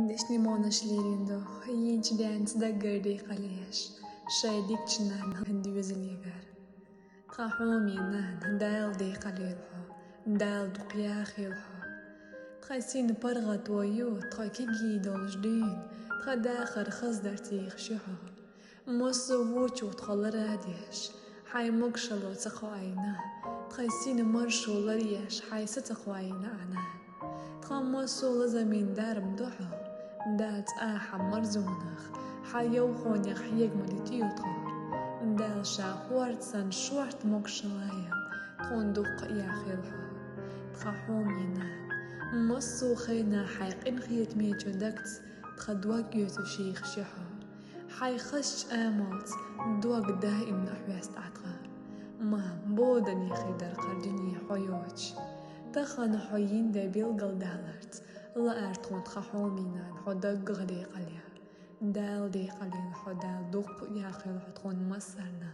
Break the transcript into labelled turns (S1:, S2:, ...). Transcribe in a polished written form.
S1: دشني مونش ليريندو ينش دانس دقر دي قليش شاي ديك چنان هندي وزليقر تخاحومي نان دايل دي قليلحو دايل دقياخي الحو تخايسين برغت ويو تخاكي جيدول جدين تخا داخر خصدر تيخ شحو موسو ووچو تخل راديش حاي مقشلو تخواينا تخايسين مرشو لريش حاي ستخواينا أنا تخمسو لزمين دارم دحو دات حمر زونخ حيو خونيخ يجمل تيوتخو دال شاخورت سن شورت مقشلايا تخون دق يا خيلحو تخحوم ينان مصو خينا حيقين خيت ميجو دكت تخدوك يوتو شيخ شحو حي خش آموت دوك دائم نحويست عطغا ما بودن يخيدر قردني حيوش تخن حيين دبيل قلدالرت لا أرتون تخحومينان حدق غدي قليا دال دي قليل حدال دوق يا خيل حتخون مصرنا